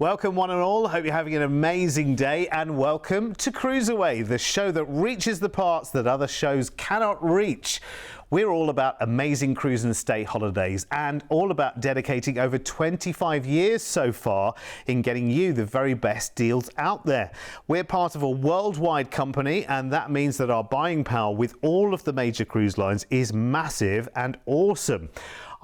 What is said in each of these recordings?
Welcome one and all. Hope you're having an amazing day, and welcome to CruiseAway, the show that reaches the parts that other shows cannot reach. We're all about amazing cruise and stay holidays and all about dedicating over 25 years so far in getting you the very best deals out there. We're part of a worldwide company, and that means that our buying power with all of the major cruise lines is massive and awesome.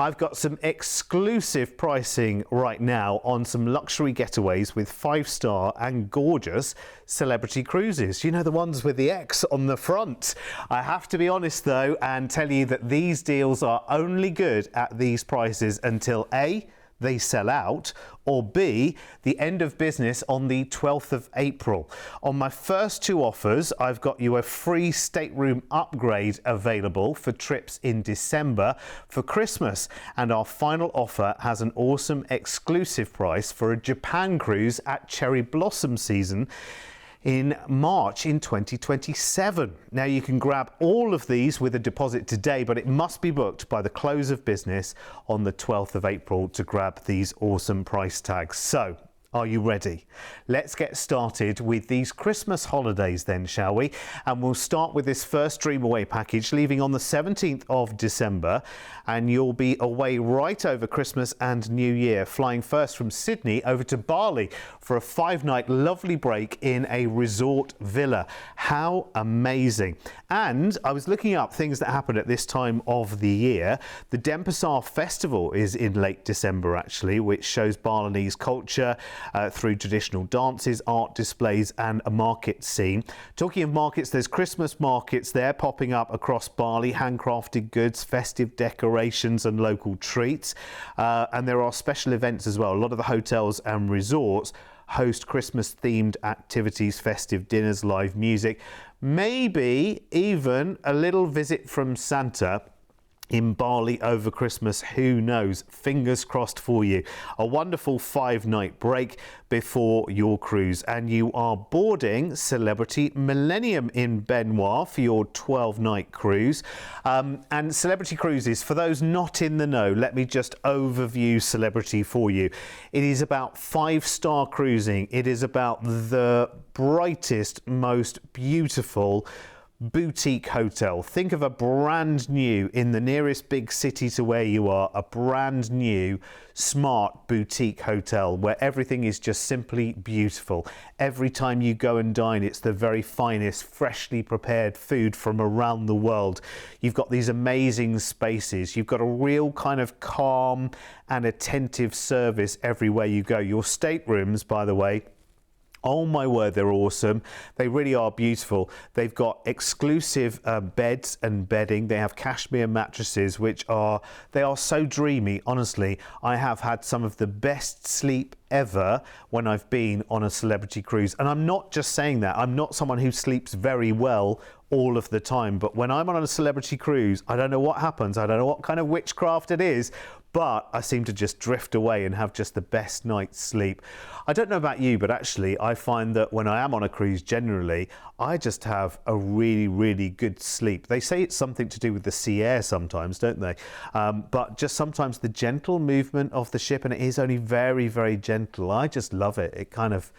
I've got some exclusive pricing right now on some luxury getaways with 5-star and gorgeous celebrity cruises. You know, the ones with the X on the front. I have to be honest though and tell you that these deals are only good at these prices until A, they sell out, or B, the end of business on the 12th of April. On my first two offers, I've got you a free stateroom upgrade available for trips in December for Christmas. And our final offer has an awesome exclusive price for a Japan cruise at cherry blossom season in March in 2027. Now you can grab all of these with a deposit today, but it must be booked by the close of business on the 12th of April to grab these awesome price tags. So, are you ready? Let's get started with these Christmas holidays then, shall we? And we'll start with this first Dream Away package, leaving on the 17th of December, and you'll be away right over Christmas and New Year, flying first from Sydney over to Bali for a 5-night lovely break in a resort villa. How amazing. And I was looking up things that happen at this time of the year. The Denpasar Festival is in late December actually, which shows Balinese culture through traditional dances, art displays and a market scene. Talking of markets, there's Christmas markets there popping up across Bali, handcrafted goods, festive decorations and local treats. And there are special events as well. A lot of the hotels and resorts host Christmas themed activities, festive dinners, live music, maybe even a little visit from Santa in Bali over Christmas. Who knows? Fingers crossed for you. A wonderful 5-night break before your cruise, and you are boarding Celebrity Millennium in Benoit for your 12-night cruise. And Celebrity Cruises, for those not in the know, let me just overview Celebrity for you. It is about 5-star cruising. It is about the brightest, most beautiful boutique hotel. Think of a brand new, in the nearest big city to where you are, a brand new smart boutique hotel where everything is just simply beautiful. Every time you go and dine, it's the very finest, freshly prepared food from around the world. You've got these amazing spaces. You've got a real kind of calm and attentive service everywhere you go. Your staterooms, by the way, oh my word, they're awesome. They really are beautiful. They've got exclusive beds and bedding. They have cashmere mattresses, which are so dreamy. Honestly, I have had some of the best sleep ever when I've been on a celebrity cruise. And I'm not just saying that. I'm not someone who sleeps very well all of the time, but when I'm on a celebrity cruise, I don't know what happens. I don't know what kind of witchcraft it is, but I seem to just drift away and have just the best night's sleep. I don't know about you, but actually I find that when I am on a cruise generally, I just have a really, really good sleep. They say it's something to do with the sea air sometimes, don't they? But just sometimes the gentle movement of the ship, and it is only very, very gentle. I just love it. It kind of,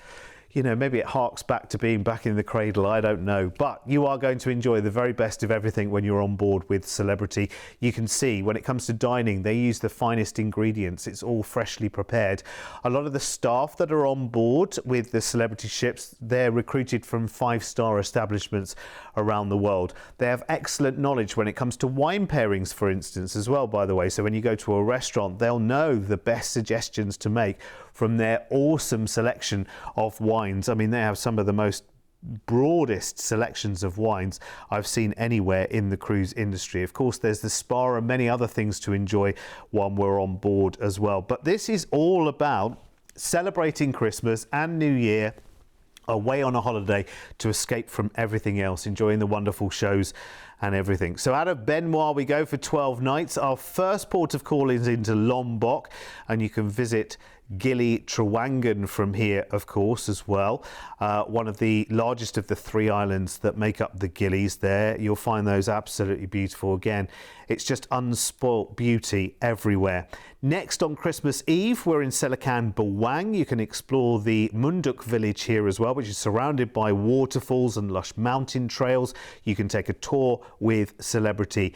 you know, maybe it harks back to being back in the cradle, I don't know. But you are going to enjoy the very best of everything when you're on board with Celebrity. You can see when it comes to dining, they use the finest ingredients. It's all freshly prepared. A lot of the staff that are on board with the Celebrity ships, they're recruited from 5-star establishments around the world. They have excellent knowledge when it comes to wine pairings, for instance, as well, by the way. So when you go to a restaurant, they'll know the best suggestions to make from their awesome selection of wines. I mean, they have some of the most broadest selections of wines I've seen anywhere in the cruise industry. Of course, there's the spa and many other things to enjoy while we're on board as well. But this is all about celebrating Christmas and New Year away on a holiday to escape from everything else, enjoying the wonderful shows and everything. So out of Benoit we go for 12 nights. Our first port of call is into Lombok, and you can visit Gili Trawangan from here, of course, as well. One of the largest of the 3 islands that make up the Gillies there. You'll find those absolutely beautiful. Again, it's just unspoilt beauty everywhere. Next, on Christmas Eve, we're in Selakan, Bawang. You can explore the Munduk village here as well, which is surrounded by waterfalls and lush mountain trails. You can take a tour with Celebrity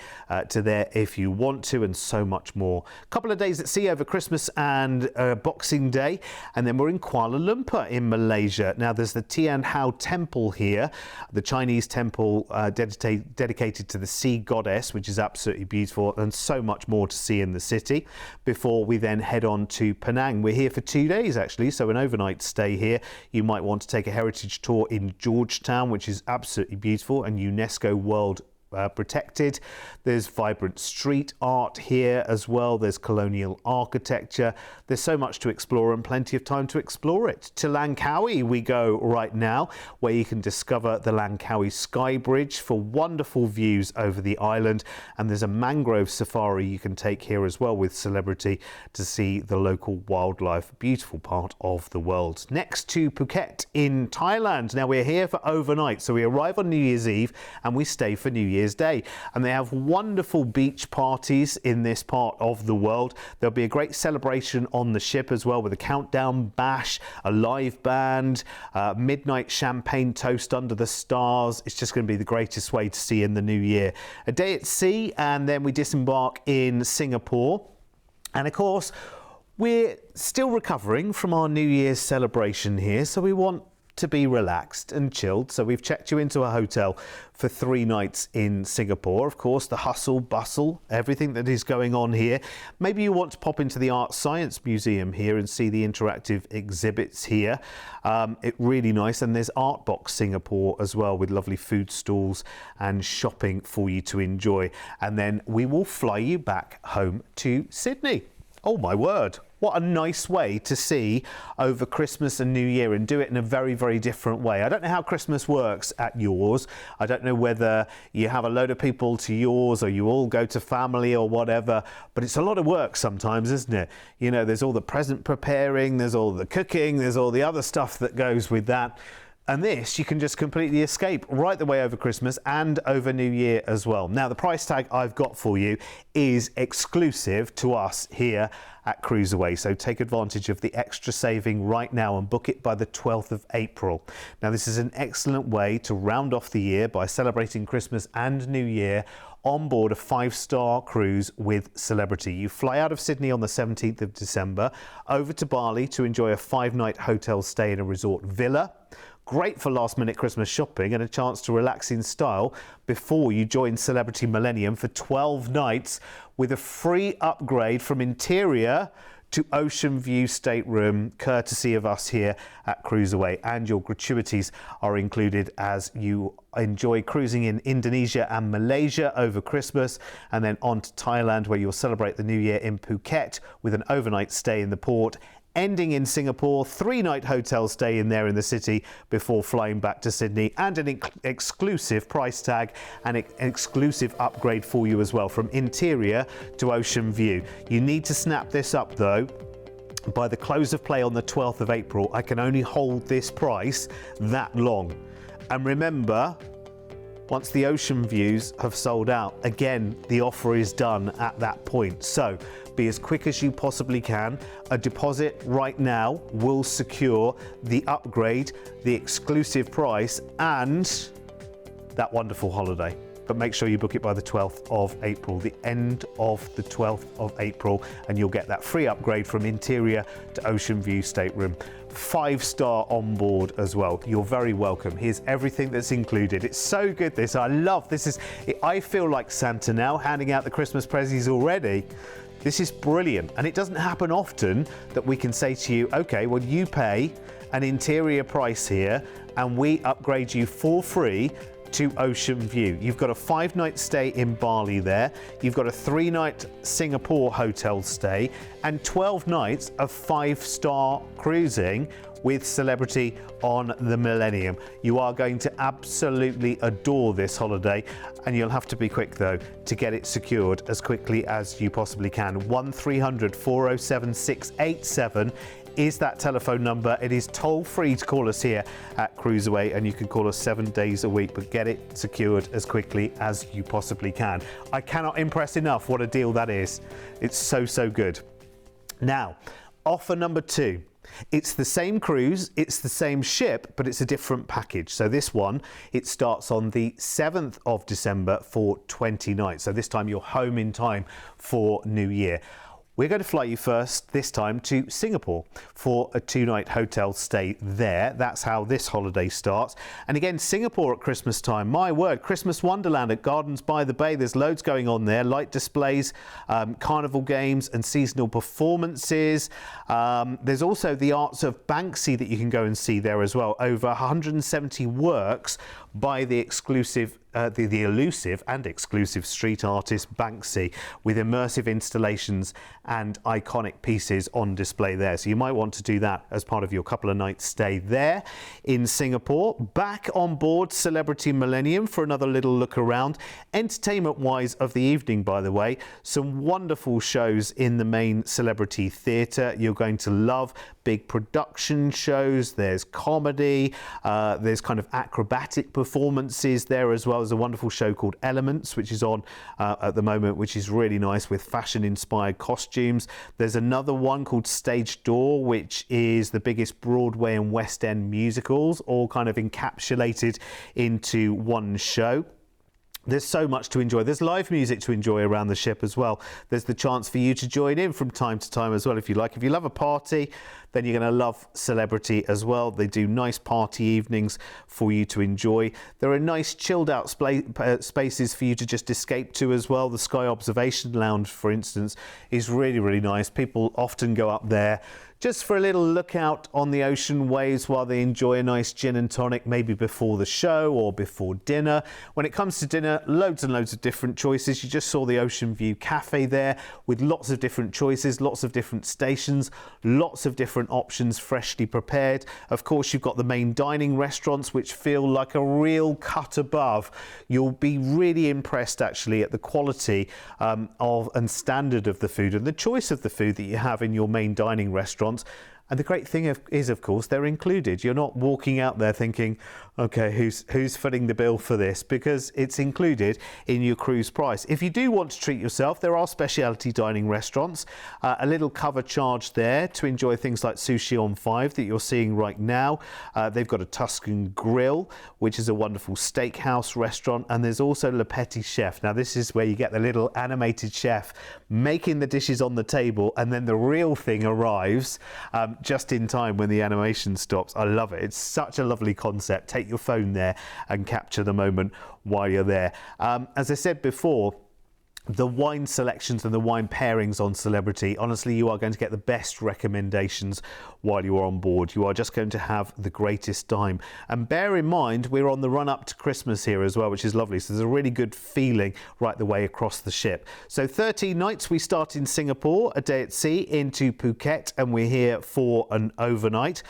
to there if you want to, and so much more. A couple of days at sea over Christmas and Boxing Day, and then we're in Kuala Lumpur in Malaysia. Now, there's the Tian Hao Temple here, the Chinese temple dedicated to the sea goddess, which is absolutely beautiful, and so much more to see in the city before we then head on to Penang. We're here for 2 days actually, so an overnight stay here. You might want to take a heritage tour in Georgetown, which is absolutely beautiful and UNESCO World protected. There's vibrant street art here as well. There's colonial architecture. There's so much to explore and plenty of time to explore it. To Langkawi we go right now, where you can discover the Langkawi Sky Bridge for wonderful views over the island, and there's a mangrove safari you can take here as well with Celebrity to see the local wildlife. Beautiful part of the world. Next to Phuket in Thailand. Now, we're here for overnight, so we arrive on New Year's Eve and we stay for New Year's Day, and they have wonderful beach parties in this part of the world. There'll be a great celebration on the ship as well, with a countdown bash, a live band, midnight champagne toast under the stars. It's just going to be the greatest way to see in the new year. A day at sea, and then we disembark in Singapore, and of course we're still recovering from our New Year's celebration here, so we want to be relaxed and chilled. So we've checked you into a hotel for 3 nights in Singapore. Of course, the hustle, bustle, everything that is going on here. Maybe you want to pop into the Art Science Museum here and see the interactive exhibits here. It's really nice. And there's Art Box Singapore as well, with lovely food stalls and shopping for you to enjoy. And then we will fly you back home to Sydney. Oh my word. What a nice way to see over Christmas and New Year, and do it in a very, very different way. I don't know how Christmas works at yours. I don't know whether you have a load of people to yours or you all go to family or whatever, but it's a lot of work sometimes, isn't it? You know, there's all the present preparing, there's all the cooking, there's all the other stuff that goes with that. And this, you can just completely escape right the way over Christmas and over New Year as well. Now, the price tag I've got for you is exclusive to us here at CruiseAway. So take advantage of the extra saving right now and book it by the 12th of April. Now, this is an excellent way to round off the year by celebrating Christmas and New Year on board a 5-star cruise with Celebrity. You fly out of Sydney on the 17th of December over to Bali to enjoy a 5-night hotel stay in a resort villa. Great for last-minute Christmas shopping and a chance to relax in style before you join Celebrity Millennium for 12 nights with a free upgrade from interior to ocean view stateroom, courtesy of us here at CruiseAway, and your gratuities are included as you enjoy cruising in Indonesia and Malaysia over Christmas, and then on to Thailand, where you'll celebrate the New Year in Phuket with an overnight stay in the port, ending in Singapore, 3-night hotel stay in there in the city before flying back to Sydney, and an exclusive price tag and an exclusive upgrade for you as well, from interior to ocean view. You need to snap this up though. By the close of play on the 12th of April, I can only hold this price that long. And remember, once the ocean views have sold out, again, the offer is done at that point. So be as quick as you possibly can. A deposit right now will secure the upgrade, the exclusive price, and that wonderful holiday. But make sure you book it by the 12th of April, the end of the 12th of April, and you'll get that free upgrade from interior to ocean view stateroom. 5-star on board as well. You're very welcome. Here's everything that's included. It's so good, this. I love this. I feel like Santa now, handing out the Christmas presents already. This is brilliant, and it doesn't happen often that we can say to you, okay, well, you pay an interior price here and we upgrade you for free to ocean view. You've got a 5-night stay in Bali there. You've got a 3-night Singapore hotel stay and 12 nights of 5-star cruising with Celebrity on the Millennium. You are going to absolutely adore this holiday, and you'll have to be quick though to get it secured as quickly as you possibly can. 1300 407 687 is that telephone number. It is toll free to call us here at CruiseAway, and you can call us 7 days a week, but get it secured as quickly as you possibly can. I cannot impress enough what a deal that is. It's so good. Now, offer number 2. It's the same cruise, it's the same ship, but it's a different package. So this one, it starts on the 7th of December for 20 nights. So this time you're home in time for New Year. We're going to fly you first, this time, to Singapore for a 2-night hotel stay there. That's how this holiday starts. And again, Singapore at Christmas time. My word, Christmas Wonderland at Gardens by the Bay. There's loads going on there. Light displays, carnival games and seasonal performances. There's also the Arts of Banksy that you can go and see there as well. Over 170 works by the exclusive the elusive and exclusive street artist Banksy, with immersive installations and iconic pieces on display there. So you might want to do that as part of your couple of nights stay there in Singapore. Back on board Celebrity Millennium for another little look around. Entertainment wise of the evening, by the way, some wonderful shows in the main Celebrity Theatre. You're going to love big production shows. There's comedy, there's kind of acrobatic performances there as well. There's a wonderful show called Elements, which is on at the moment, which is really nice with fashion inspired costumes. There's another one called Stage Door, which is the biggest Broadway and West End musicals, all kind of encapsulated into one show. There's so much to enjoy. There's live music to enjoy around the ship as well. There's the chance for you to join in from time to time as well if you like. If you love a party, then you're going to love Celebrity as well. They do nice party evenings for you to enjoy. There are nice chilled out spaces for you to just escape to as well. The Sky Observation Lounge, for instance, is really nice. People often go up there just for a little look out on the ocean waves while they enjoy a nice gin and tonic, maybe before the show or before dinner. When it comes to dinner, loads and loads of different choices. You just saw the Ocean View Cafe there with lots of different choices, lots of different stations, lots of different options freshly prepared. Of course, you've got the main dining restaurants, which feel like a real cut above. You'll be really impressed actually at the quality of and standard of the food and the choice of the food that you have in your main dining restaurants. And the great thing is, of course, they're included. You're not walking out there thinking, okay, who's footing the bill for this? Because it's included in your cruise price. If you do want to treat yourself, there are specialty dining restaurants. A little cover charge there to enjoy things like Sushi on 5 that you're seeing right now. They've got a Tuscan Grill, which is a wonderful steakhouse restaurant. And there's also Le Petit Chef. Now, this is where you get the little animated chef making the dishes on the table, and then the real thing arrives just in time when the animation stops. I love it. It's such a lovely concept. Take your phone there and capture the moment while you're there. As I said before, the wine selections and the wine pairings on Celebrity, honestly, you are going to get the best recommendations while you are on board. You are just going to have the greatest time. And bear in mind, we're on the run up to Christmas here as well, which is lovely. So there's a really good feeling right the way across the ship. So 13 nights, we start in Singapore, a day at sea, into Phuket, and we're here for an overnight,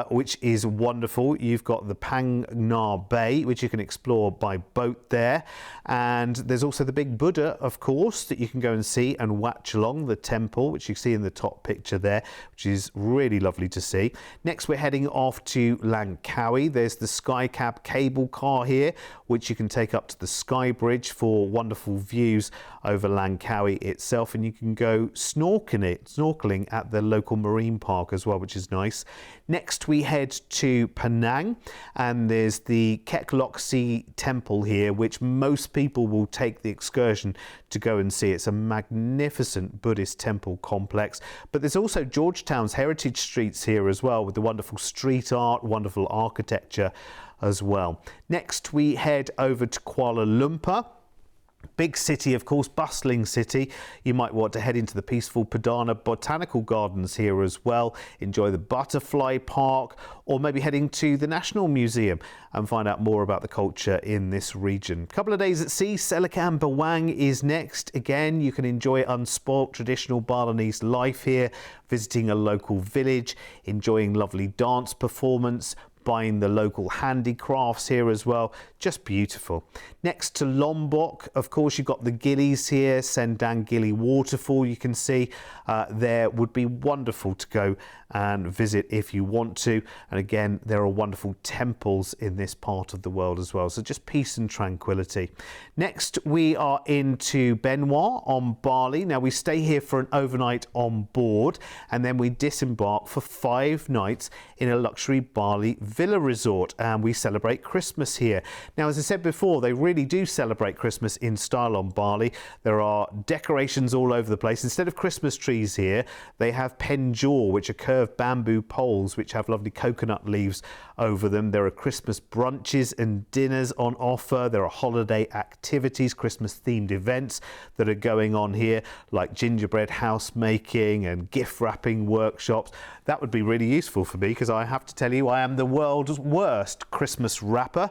which is wonderful. You've got the Phang Nga Bay, which you can explore by boat there. And there's also the big Buddha, of course, that you can go and see and watch along the temple, which you see in the top picture there, which is really lovely to see. Next, we're heading off to Langkawi. There's the Skycab cable car here, which you can take up to the Sky Bridge for wonderful views over Langkawi itself, and you can go snorkeling at the local marine park as well, which is nice. Next, we head to Penang, and there's the Kek Lok Si temple here, which most people will take the excursion to go and see. It's a magnificent Buddhist temple complex, but there's also Georgetown's heritage streets here as well, with the wonderful street art, wonderful architecture as well. Next, we head over to Kuala Lumpur. Big city, of course, bustling city. You might want to head into the peaceful Padana Botanical Gardens here as well. Enjoy the Butterfly Park, or maybe heading to the National Museum and find out more about the culture in this region. Couple of days at sea. Selacan Bawang is next. Again, you can enjoy unspoilt traditional Balinese life here, visiting a local village, enjoying lovely dance performance, buying the local handicrafts here as well. Just beautiful. Next to Lombok, of course, you've got the Gillies here, Sendang Gili waterfall you can see there. Would be wonderful to go and visit if you want to. And again, there are wonderful temples in this part of the world as well. So just peace and tranquility. Next, we are into Benoit on Bali. Now we stay here for an overnight on board, and then we disembark for 5 nights in a luxury Bali villa resort, and we celebrate Christmas here. Now, as I said before, they really do celebrate Christmas in style on Bali. There are decorations all over the place. Instead of Christmas trees here, they have penjor, which are curved bamboo poles which have lovely coconut leaves over them. There are Christmas brunches and dinners on offer. There are holiday activities, Christmas themed events that are going on here, like gingerbread house making and gift wrapping workshops. That would be really useful for me, because I have to tell you, I am the world's worst Christmas wrapper.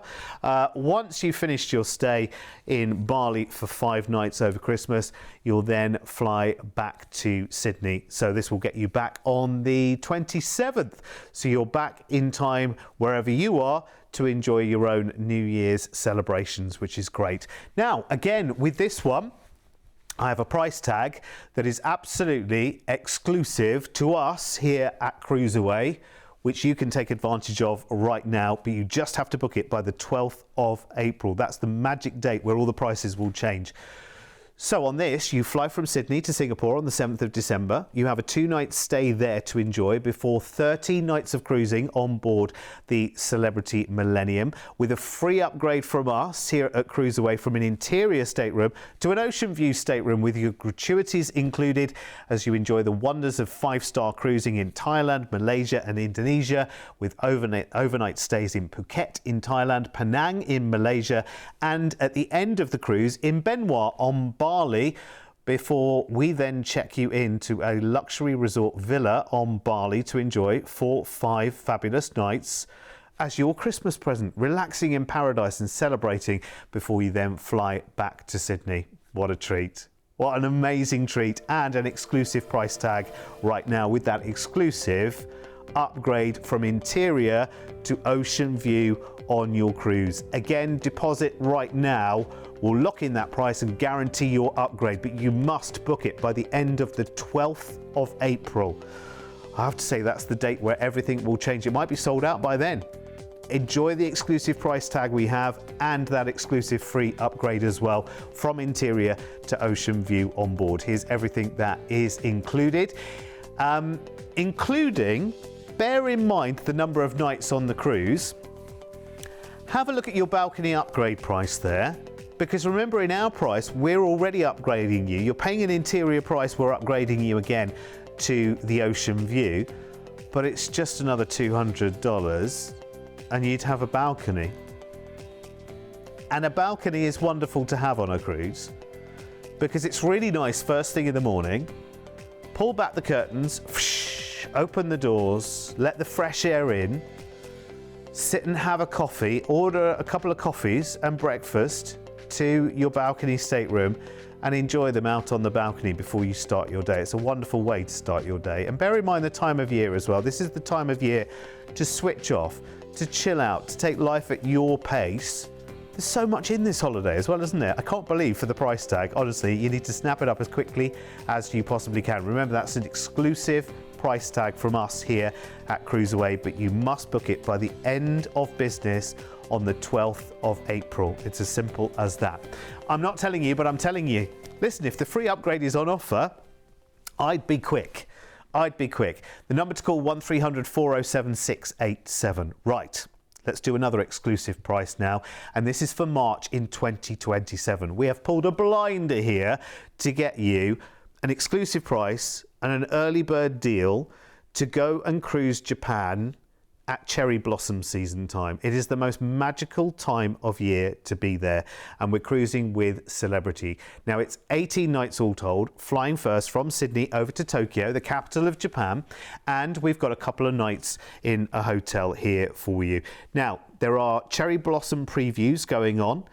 Once you've finished your stay in Bali for 5 nights over Christmas, you'll then fly back to Sydney. So this will get you back on the 27th. So you're back in time wherever you are to enjoy your own New Year's celebrations, which is great. Now, again, with this one, I have a price tag that is absolutely exclusive to us here at CruiseAway, which you can take advantage of right now, but you just have to book it by the 12th of April. That's the magic date where all the prices will change. So on this, you fly from Sydney to Singapore on the 7th of December. You have a 2-night stay there to enjoy before 30 nights of cruising on board the Celebrity Millennium, with a free upgrade from us here at CruiseAway from an interior stateroom to an ocean view stateroom, with your gratuities included as you enjoy the wonders of 5-star cruising in Thailand, Malaysia and Indonesia, with overnight stays in Phuket in Thailand, Penang in Malaysia, and at the end of the cruise in Benoit on Bali, before we then check you into a luxury resort villa on Bali to enjoy for 5 fabulous nights as your Christmas present, relaxing in paradise and celebrating before you then fly back to Sydney. What a treat. What an amazing treat, and an exclusive price tag right now with that exclusive upgrade from interior to ocean view on your cruise. Again, deposit right now. We'll lock in that price and guarantee your upgrade, but you must book it by the end of the 12th of April. I have to say, that's the date where everything will change. It might be sold out by then. Enjoy the exclusive price tag we have, and that exclusive free upgrade as well from interior to ocean view on board. Here's everything that is included, including, bear in mind the number of nights on the cruise. Have a look at your balcony upgrade price there, because remember, in our price, we're already upgrading you. You're paying an interior price, we're upgrading you again to the ocean view, but it's just another $200 and you'd have a balcony. And a balcony is wonderful to have on a cruise, because it's really nice first thing in the morning. Pull back the curtains, open the doors, let the fresh air in, sit and have a coffee, order a couple of coffees and breakfast to your balcony stateroom, and enjoy them out on the balcony before you start your day. It's a wonderful way to start your day. And bear in mind the time of year as well. This is the time of year to switch off, to chill out, to take life at your pace. There's so much in this holiday as well, isn't there? I can't believe for the price tag. Honestly, you need to snap it up as quickly as you possibly can. Remember, that's an exclusive price tag from us here at CruiseAway, but you must book it by the end of business on the 12th of April. It's as simple as that. I'm not telling you, but I'm telling you. Listen, if the free upgrade is on offer, I'd be quick. I'd be quick. The number to call, 1300 407 687. Right. Let's do another exclusive price now, and this is for March in 2027. We have pulled a blinder here to get you an exclusive price and an early bird deal to go and cruise Japan at cherry blossom season time. It is the most magical time of year to be there, and we're cruising with Celebrity. Now it's 18 nights all told, flying first from Sydney over to Tokyo, the capital of Japan, and we've got a couple of nights in a hotel here for you. Now there are cherry blossom previews going on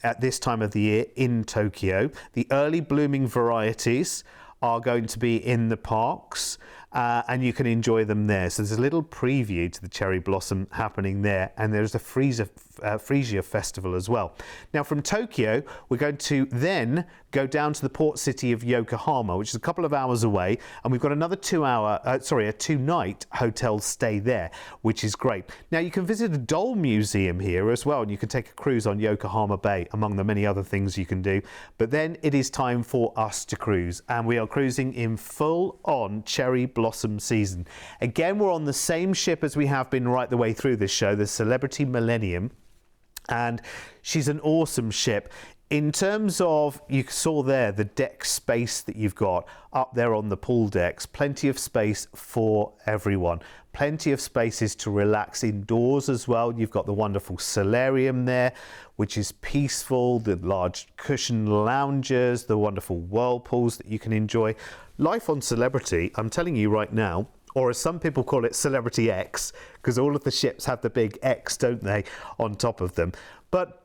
at this time of the year in Tokyo. The early blooming varieties are going to be in the parks, and you can enjoy them there. So there's a little preview to the cherry blossom happening there, and there's a Freesia festival as well. Now from Tokyo, we're going to then go down to the port city of Yokohama, which is a couple of hours away, and we've got another a 2-night hotel stay there, which is great. Now you can visit a doll museum here as well, and you can take a cruise on Yokohama Bay, among the many other things you can do. But then it is time for us to cruise, and we are cruising in full-on cherry blossom season. Again, we're on the same ship as we have been right the way through this show, the Celebrity Millennium, and she's an awesome ship. In terms of, you saw there the deck space that you've got up there on the pool decks, plenty of space for everyone. Plenty of spaces to relax indoors as well. You've got the wonderful solarium there, which is peaceful, the large cushioned lounges, the wonderful whirlpools that you can enjoy. Life on Celebrity, I'm telling you right now, or as some people call it, Celebrity X, because all of the ships have the big X, don't they, on top of them. But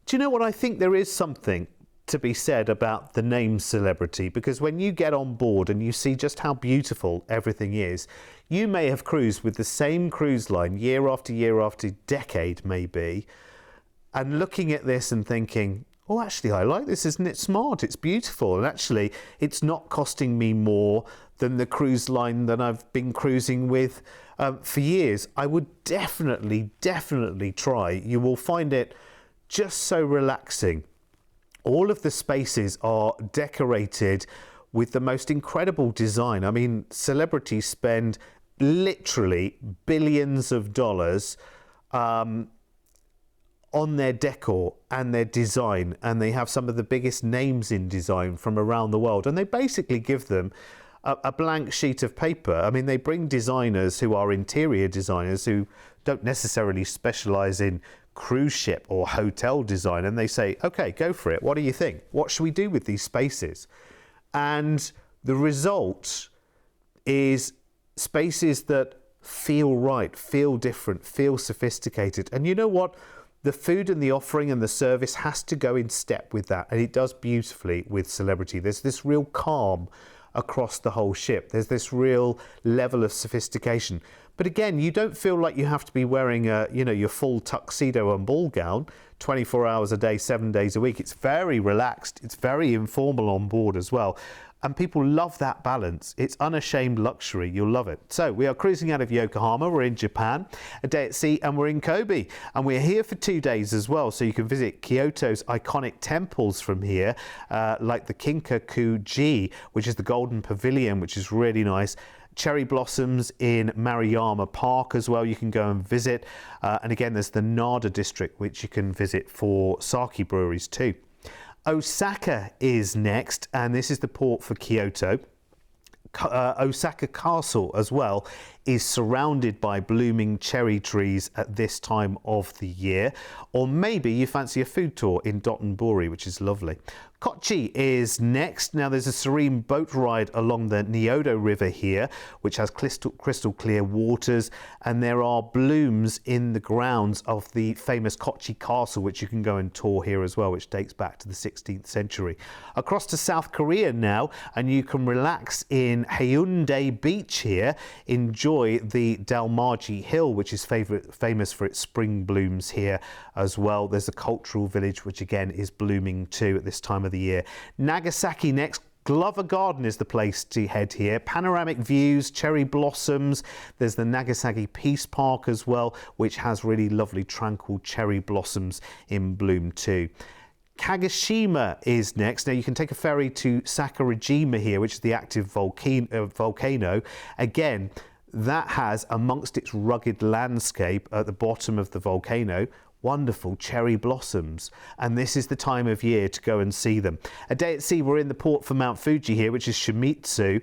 do you know what? I think there is something to be said about the name Celebrity, because when you get on board and you see just how beautiful everything is, you may have cruised with the same cruise line year after decade maybe, and looking at this and thinking, oh, actually, I like this, isn't it smart? It's beautiful. And actually, it's not costing me more than the cruise line that I've been cruising with for years. I would definitely try. You will find it just so relaxing. All of the spaces are decorated with the most incredible design. I mean, celebrities spend literally billions of dollars on their decor and their design, and they have some of the biggest names in design from around the world, and they basically give them a blank sheet of paper. I mean, they bring designers who are interior designers who don't necessarily specialize in cruise ship or hotel design, and they say, okay, go for it. What do you think? What should we do with these spaces? And the result is spaces that feel right, feel different, feel sophisticated. And you know what? The food and the offering and the service has to go in step with that, and it does beautifully with Celebrity. There's this real calm across the whole ship. There's this real level of sophistication. But again, you don't feel like you have to be wearing your full tuxedo and ball gown 24 hours a day, 7 days a week. It's very relaxed. It's very informal on board as well. And people love that balance. It's unashamed luxury. You'll love it. So we are cruising out of Yokohama. We're in Japan, a day at sea, and we're in Kobe. And we're here for 2 days as well. So you can visit Kyoto's iconic temples from here, like the Kinkaku-ji, which is the Golden Pavilion, which is really nice. Cherry blossoms in Maruyama Park as well, you can go and visit. And again, there's the Nara district, which you can visit for sake breweries too. Osaka is next, and this is the port for Kyoto. Osaka Castle as well is surrounded by blooming cherry trees at this time of the year. Or maybe you fancy a food tour in Dotonbori, which is lovely. Kochi is next. Now there's a serene boat ride along the Nyodo River here, which has crystal clear waters, and there are blooms in the grounds of the famous Kochi Castle, which you can go and tour here as well, which dates back to the 16th century. Across to South Korea now, and you can relax in Haeundae Beach here. Enjoy the Dalmaji Hill, which is famous for its spring blooms here as well. There's a cultural village, which again is blooming too at this time of the year. Nagasaki next. Glover Garden is the place to head here. Panoramic views, cherry blossoms. There's the Nagasaki Peace Park as well, which has really lovely tranquil cherry blossoms in bloom too. Kagoshima is next. Now you can take a ferry to Sakurajima here, which is the active volcano. Again, that has, amongst its rugged landscape at the bottom of the volcano, wonderful cherry blossoms, and this is the time of year to go and see them. A day at sea, we're in the port for Mount Fuji here, which is Shimizu.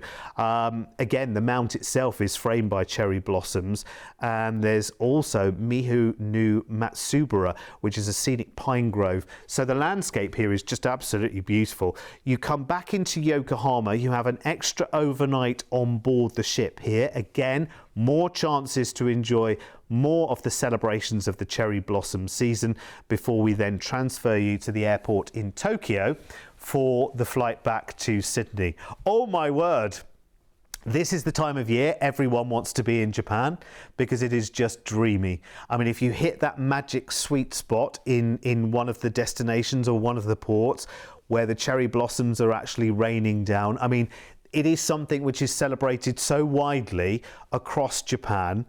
Again, the mount itself is framed by cherry blossoms, and there's also Mihu no Matsubara, which is a scenic pine grove. So the landscape here is just absolutely beautiful. You come back into Yokohama, you have an extra overnight on board the ship here. Again, more chances to enjoy more of the celebrations of the cherry blossom season before we then transfer you to the airport in Tokyo for the flight back to Sydney. Oh my word! This is the time of year everyone wants to be in Japan because it is just dreamy. I mean, if you hit that magic sweet spot in one of the destinations or one of the ports where the cherry blossoms are actually raining down, I mean, it is something which is celebrated so widely across Japan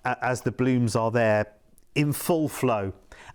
as the blooms are there in full flow.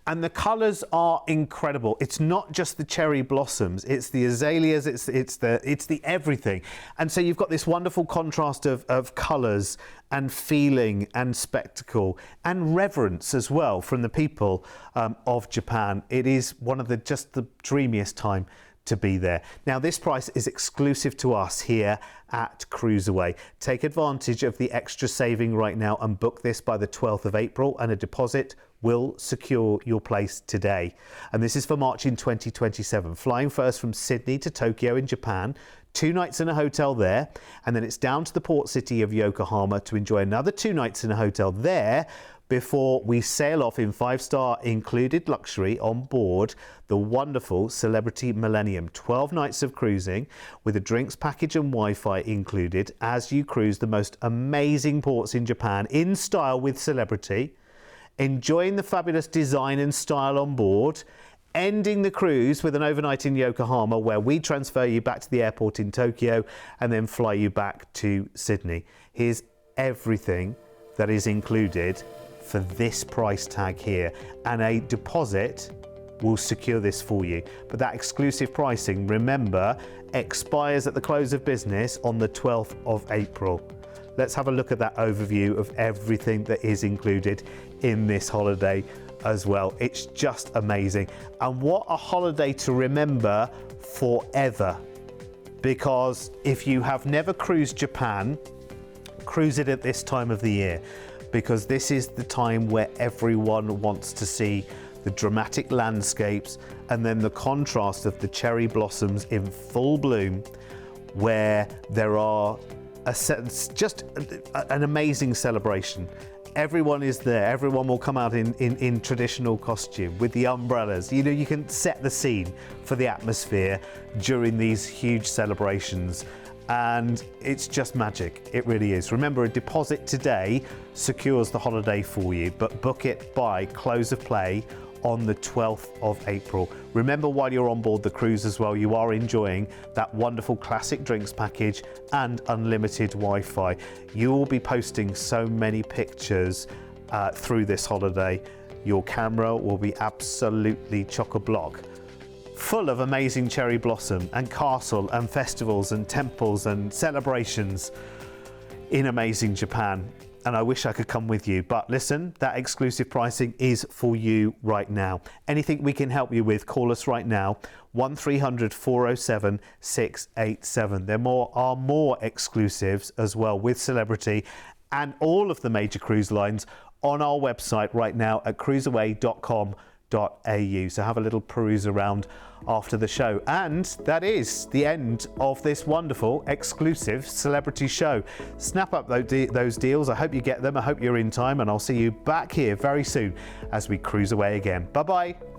And the colours are incredible. It's not just the cherry blossoms, it's the azaleas, it's the everything. And so you've got this wonderful contrast of colours and feeling and spectacle and reverence as well from the people of Japan. It is one of the dreamiest time to be there. Now, this price is exclusive to us here at CruiseAway. Take advantage of the extra saving right now and book this by the 12th of April, and a deposit will secure your place today. And this is for March in 2027. Flying first from Sydney to Tokyo in Japan, 2 nights in a hotel there, and then it's down to the port city of Yokohama to enjoy another 2 nights in a hotel there before we sail off in 5-star included luxury on board the wonderful Celebrity Millennium. 12 nights of cruising with a drinks package and Wi-Fi included as you cruise the most amazing ports in Japan in style with Celebrity, enjoying the fabulous design and style on board, ending the cruise with an overnight in Yokohama where we transfer you back to the airport in Tokyo and then fly you back to Sydney. Here's everything that is included for this price tag here, and a deposit will secure this for you. But that exclusive pricing, remember, expires at the close of business on the 12th of April. Let's have a look at that overview of everything that is included in this holiday as well. It's just amazing, and what a holiday to remember forever, because if you have never cruised Japan, cruise it at this time of the year, because this is the time where everyone wants to see the dramatic landscapes and then the contrast of the cherry blossoms in full bloom, where there are just an amazing celebration. Everyone is there. Everyone will come out in traditional costume with the umbrellas. You know, you can set the scene for the atmosphere during these huge celebrations. And it's just magic. It really is. Remember, a deposit today secures the holiday for you, but book it by close of play on the 12th of April. Remember, while you're on board the cruise as well, you are enjoying that wonderful classic drinks package and unlimited Wi-Fi. You will be posting so many pictures through this holiday. Your camera will be absolutely chock-a-block, full of amazing cherry blossom and castle and festivals and temples and celebrations in amazing Japan. And I wish I could come with you, but listen, that exclusive pricing is for you right now. Anything we can help you with, call us right now, 1300 407 687. There are more exclusives as well with Celebrity and all of the major cruise lines on our website right now at cruiseaway.com.au. So have a little peruse around after the show. And that is the end of this wonderful exclusive Celebrity show. Snap up those deals. I hope you get them. I hope you're in time, and I'll see you back here very soon as we cruise away again. Bye-bye.